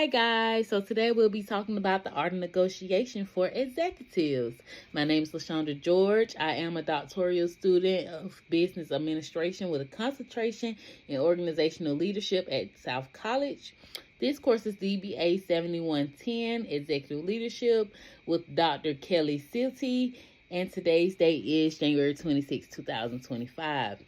Hi guys, so today we'll be talking about the art of negotiation for executives. My name is LaShondra George. I am a doctoral student of business administration with a concentration in organizational leadership at South College. This course is DBA 7110, Executive Leadership with Dr. Kelly Silty, and today's date is January 26, 2025.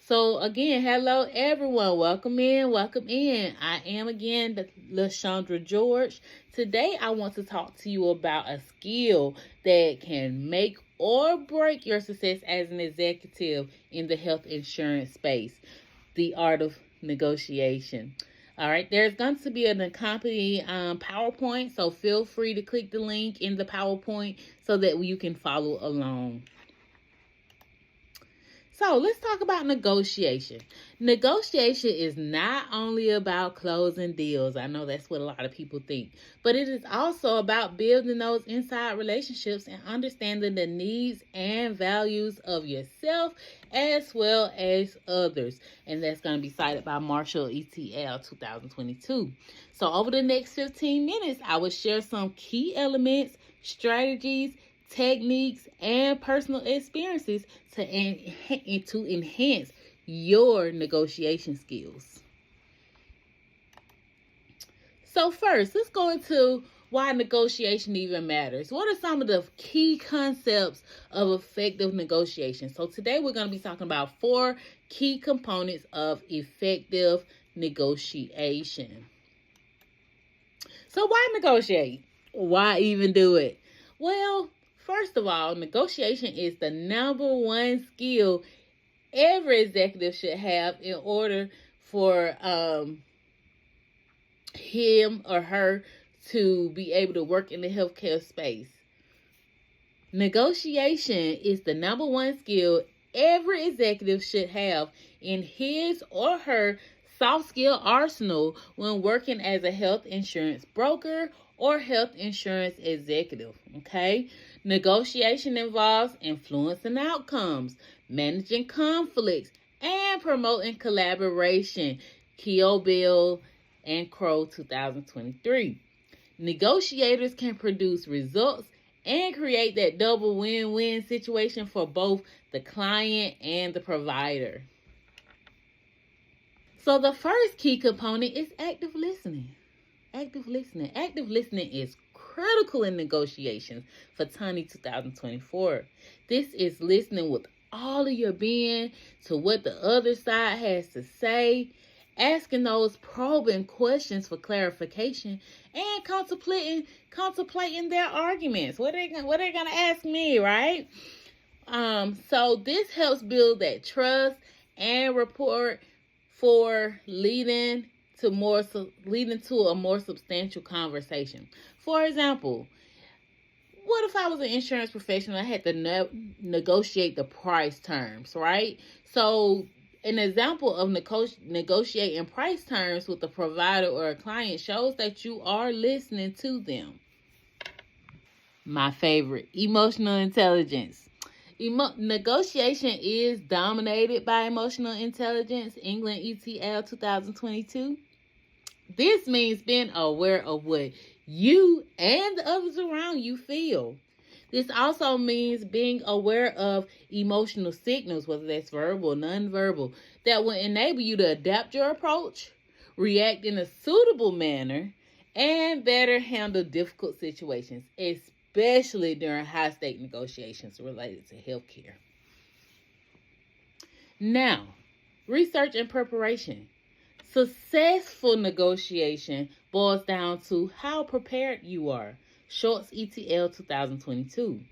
So again, hello everyone. Welcome in, welcome in. I am again LaShondra George. Today I want to talk to you about a skill that can make or break your success as an executive in the health insurance space, the art of negotiation. All right, there's going to be an accompanying PowerPoint, so feel free to click the link in the PowerPoint so that you can follow along. So let's talk about negotiation. Negotiation is not only about closing deals. I know that's what a lot of people think, but it is also about building those inside relationships and understanding the needs and values of yourself as well as others. And that's going to be cited by Marshall ETL 2022. So over the next 15 minutes, I will share some key elements, strategies, techniques, and personal experiences to enhance your negotiation skills. So first, let's go into why negotiation even matters. What are some of the key concepts of effective negotiation? So today we're going to be talking about 4 key components of effective negotiation. So why negotiate? Why even do it? Well, first of all, negotiation is the number one skill every executive should have in order for him or her to be able to work in the healthcare space. Negotiation is the number one skill every executive should have in his or her soft skill arsenal when working as a health insurance broker or health insurance executive. Okay, negotiation involves influencing outcomes, managing conflicts, and promoting collaboration. Keogh Bill and Crow 2023. Negotiators can produce results and create that double win-win situation for both the client and the provider. So the first key component is active listening. Active listening. Active listening is critical in negotiations for TONY 2024. This is listening with all of your being to what the other side has to say, asking those probing questions for clarification, and contemplating their arguments. What are they gonna ask me, right? So this helps build that trust and rapport for leading to a more substantial conversation. For example, what if I was an insurance professional? I had to negotiate the price terms, right? So an example of negotiating price terms with a provider or a client shows that you are listening to them. My favorite, emotional intelligence. Negotiation is dominated by emotional intelligence, England ETL 2022. This means being aware of what you and the others around you feel. This also means being aware of emotional signals, whether that's verbal or nonverbal, that will enable you to adapt your approach, react in a suitable manner, and better handle difficult situations, especially during high-stake negotiations related to healthcare. Now, research and preparation. Successful negotiation boils down to how prepared you are. Schultz ETL 2022.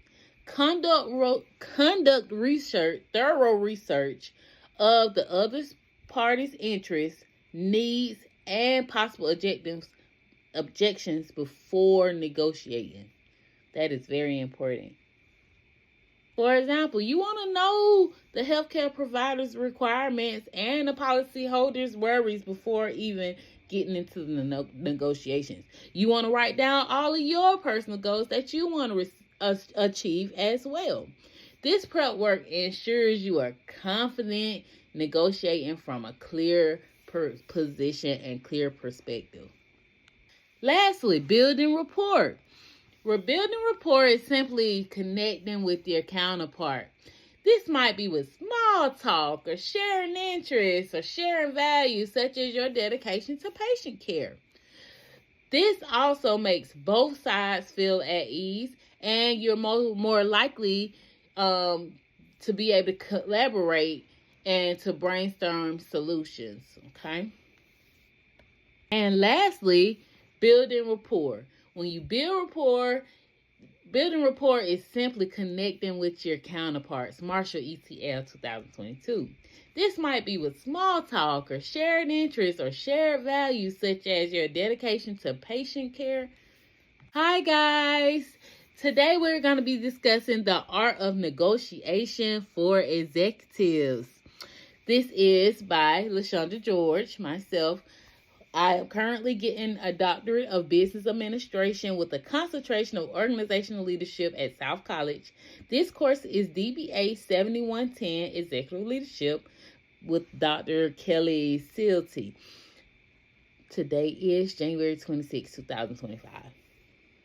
Conduct research, thorough research of the other party's interests, needs, and possible objections before negotiating. That is very important. For example, you want to know the healthcare provider's requirements and the policyholder's worries before even getting into the negotiations. You want to write down all of your personal goals that you want to achieve as well. This prep work ensures you are confident negotiating from a clear position and clear perspective. Lastly, building rapport. Rebuilding rapport is simply connecting with your counterpart. This might be with small talk or sharing interests or sharing values such as your dedication to patient care. This also makes both sides feel at ease, and you're more likely to be able to collaborate and to brainstorm solutions, okay? And lastly, building rapport. When you build rapport, building rapport is simply connecting with your counterparts. Marshall ETL 2022. This might be with small talk or shared interests or shared values such as your dedication to patient care. Hi guys! Today we're going to be discussing the art of negotiation for executives. This is by LaShondra George, myself. I am currently getting a doctorate of business administration with a concentration of organizational leadership at South College. This course is DBA 7110 Executive Leadership with Dr. Kelly Silty. Today is January 26, 2025.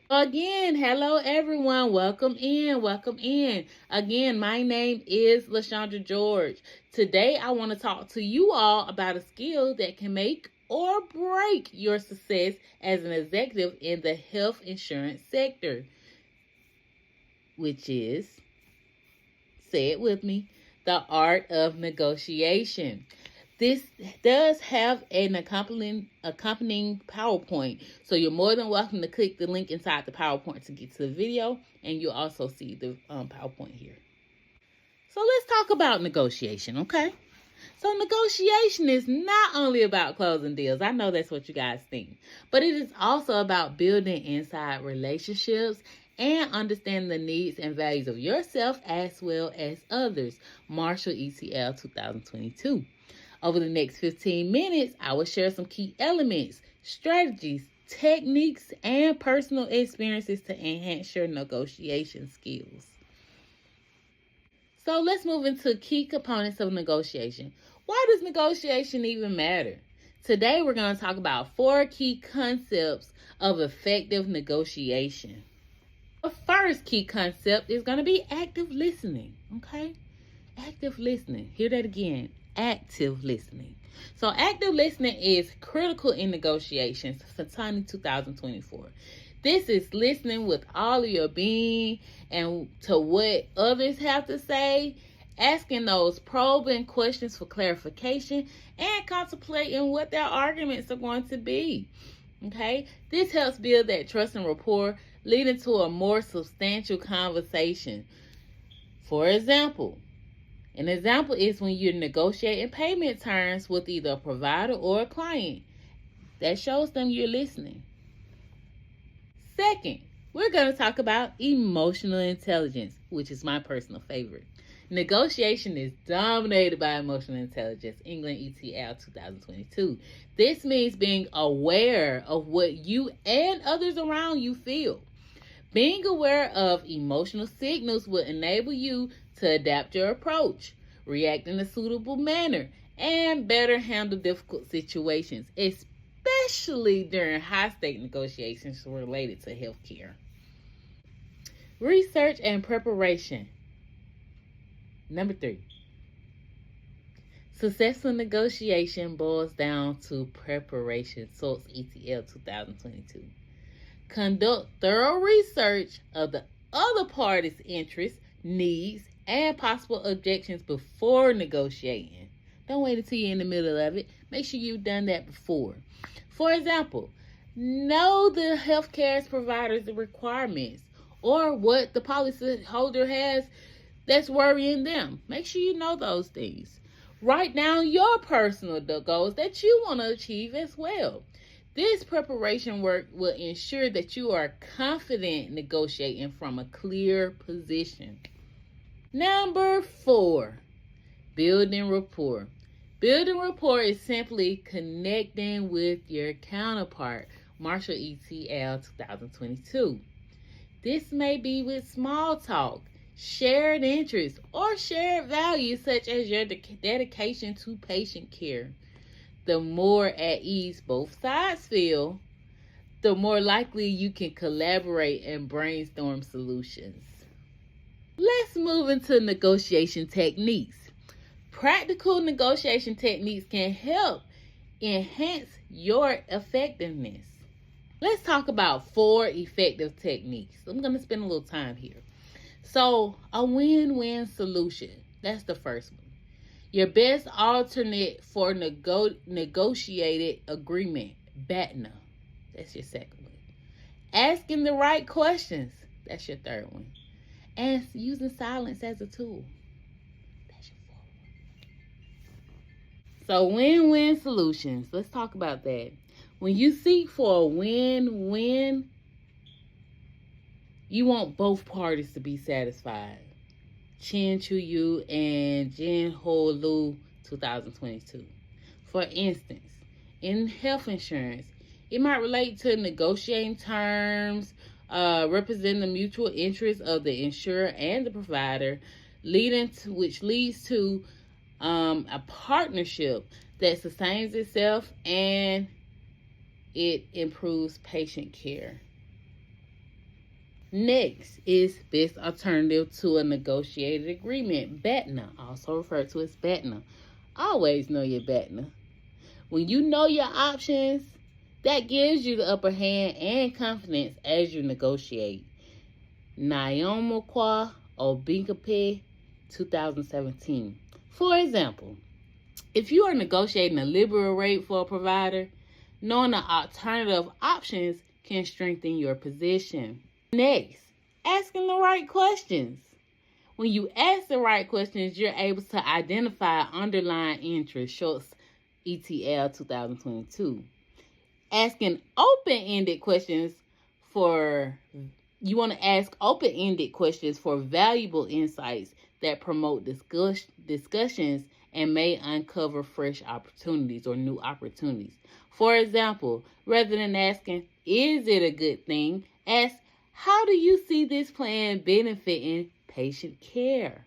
Again, hello everyone. Welcome in. Welcome in. Again, my name is LaShondra George. Today I want to talk to you all about a skill that can make or break your success as an executive in the health insurance sector, which is, say it with me, the art of negotiation. This does have an accompanying PowerPoint, so you're more than welcome to click the link inside the PowerPoint to get to the video, and you'll also see the PowerPoint here. So let's talk about negotiation, okay? So negotiation is not only about closing deals. I know that's what you guys think. But it is also about building inside relationships and understanding the needs and values of yourself as well as others. Marshall ETL 2022. Over the next 15 minutes, I will share some key elements, strategies, techniques, and personal experiences to enhance your negotiation skills. So let's move into key components of negotiation. Why does negotiation even matter? Today we're going to talk about 4 key concepts of effective negotiation. The first key concept is going to be active listening, okay? Active listening. Hear that again. Active listening. So active listening is critical in negotiations for Tiny 2024. This is listening with all of your being and to what others have to say, asking those probing questions for clarification, and contemplating what their arguments are going to be. Okay? This helps build that trust and rapport, leading to a more substantial conversation. For example, an example is when you're negotiating payment terms with either a provider or a client. That shows them you're listening. Second, we're going to talk about emotional intelligence, which is my personal favorite. Negotiation is dominated by emotional intelligence, England ETL 2022. This means being aware of what you and others around you feel. Being aware of emotional signals will enable you to adapt your approach, react in a suitable manner, and better handle difficult situations, especially during high-stake negotiations related to healthcare. Research and preparation. Number 3. Successful negotiation boils down to preparation. Source ETL 2022. Conduct thorough research of the other party's interests, needs, and possible objections before negotiating. Don't wait until you're in the middle of it. Make sure you've done that before. For example, know the healthcare provider's requirements or what the policyholder has that's worrying them. Make sure you know those things. Write down your personal goals that you want to achieve as well. This preparation work will ensure that you are confident negotiating from a clear position. Number 4, building rapport. Building rapport is simply connecting with your counterpart. Marshall ETL 2022. This may be with small talk, shared interests, or shared values such as your dedication to patient care. the more at ease both sides feel, the more likely you can collaborate and brainstorm solutions. Let's move into negotiation techniques. Practical negotiation techniques can help enhance your effectiveness. Let's talk about 4 effective techniques. I'm going to spend a little time here. So, a win-win solution. That's the first one. Your best alternate for negotiated agreement, BATNA. That's your second one. Asking the right questions. That's your third one. And using silence as a tool. That's your fourth one. So win-win solutions. Let's talk about that. When you seek for a win-win, you want both parties to be satisfied. Chin Chu Yu and Jin Ho Lu, 2022. For instance, in health insurance, it might relate to negotiating terms, representing the mutual interests of the insurer and the provider, which leads to a partnership that sustains itself and it improves patient care. Next is best alternative to a negotiated agreement, BATNA, also referred to as BATNA. Always know your BATNA. When you know your options, that gives you the upper hand and confidence as you negotiate. Nyomokwa Obinkape, 2017. For example, if you are negotiating a liberal rate for a provider, knowing the alternative options can strengthen your position. Next, asking the right questions. When you ask the right questions, you're able to identify underlying interest, Schultz ETL 2022. Asking open-ended questions you want to ask open-ended questions for valuable insights that promote discussions and may uncover fresh opportunities or new opportunities. For example, rather than asking, is it a good thing? Ask, how do you see this plan benefiting patient care?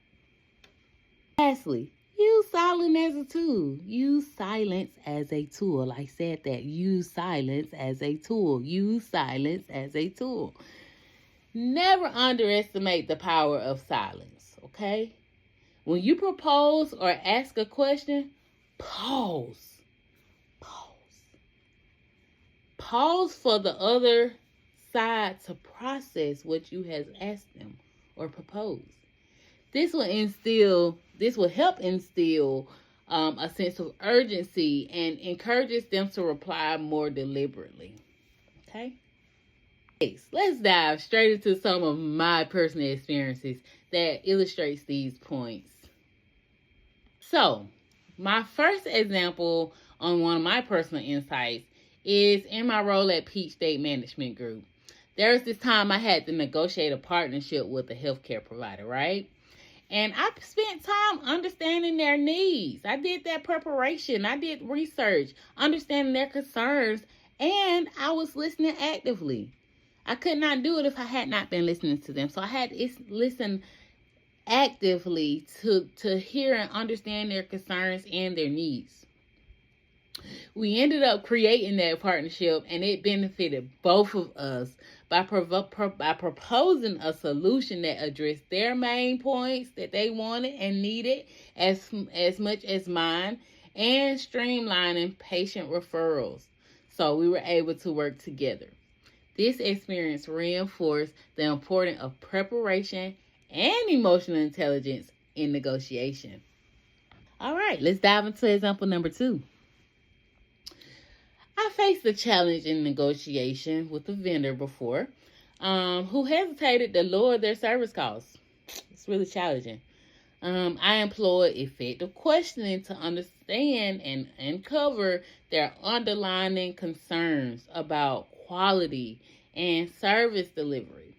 Lastly, use silence as a tool. Use silence as a tool. I said that. Use silence as a tool. Use silence as a tool. Never underestimate the power of silence, okay? When you propose or ask a question, pause. Pause for the other side to process what you have asked them or proposed. This will help instill a sense of urgency and encourages them to reply more deliberately. Okay? Let's dive straight into some of my personal experiences that illustrates these points. So, my first example on one of my personal insights is in my role at Peach State Management Group. There was this time I had to negotiate a partnership with a healthcare provider, right? And I spent time understanding their needs. I did that preparation. I did research, understanding their concerns, and I was listening actively. I could not do it if I had not been listening to them. So I had to listen actively to hear and understand their concerns and their needs. We ended up creating that partnership, and it benefited both of us by proposing a solution that addressed their main points that they wanted and needed as much as mine, and streamlining patient referrals. So we were able to work together. This experience reinforced the importance of preparation and emotional intelligence in negotiation. All right, let's dive into example number 2. I faced a challenge in negotiation with a vendor before who hesitated to lower their service costs. It's really challenging. I employed effective questioning to understand and uncover their underlying concerns about quality and service delivery.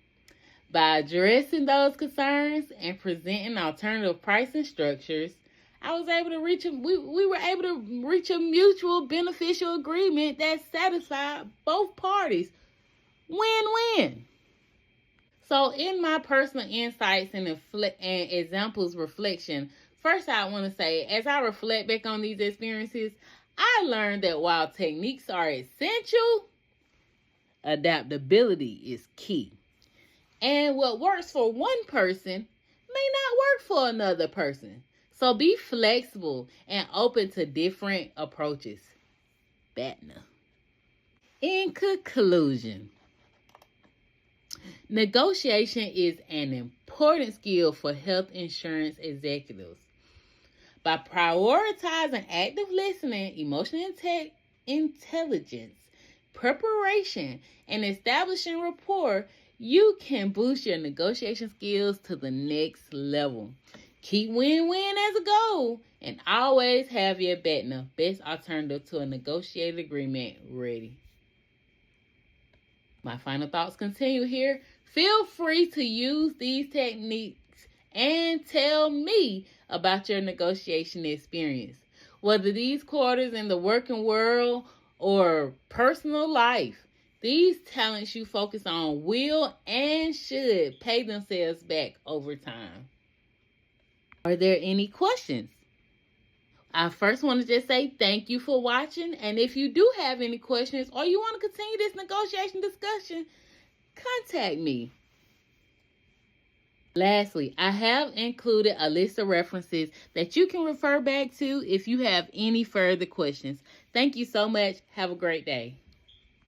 By addressing those concerns and presenting alternative pricing structures, we were able to reach a mutual beneficial agreement that satisfied both parties. Win-win. So in my personal insights and examples reflection, first I want to say, as I reflect back on these experiences, I learned that while techniques are essential, adaptability is key. And what works for one person may not work for another person. So be flexible and open to different approaches. BATNA. In conclusion, negotiation is an important skill for health insurance executives. By prioritizing active listening, emotional intelligence, preparation, and establishing rapport, you can boost your negotiation skills to the next level. Keep win-win as a goal, and always have your BATNA, best alternative to a negotiated agreement, ready. My final thoughts continue here. Feel free to use these techniques and tell me about your negotiation experience. Whether these quarters in the working world or personal life, these talents you focus on will and should pay themselves back over time. Are there any questions? I first want to just say thank you for watching. And if you do have any questions or you want to continue this negotiation discussion, contact me. Lastly, I have included a list of references that you can refer back to if you have any further questions. Thank you so much. Have a great day.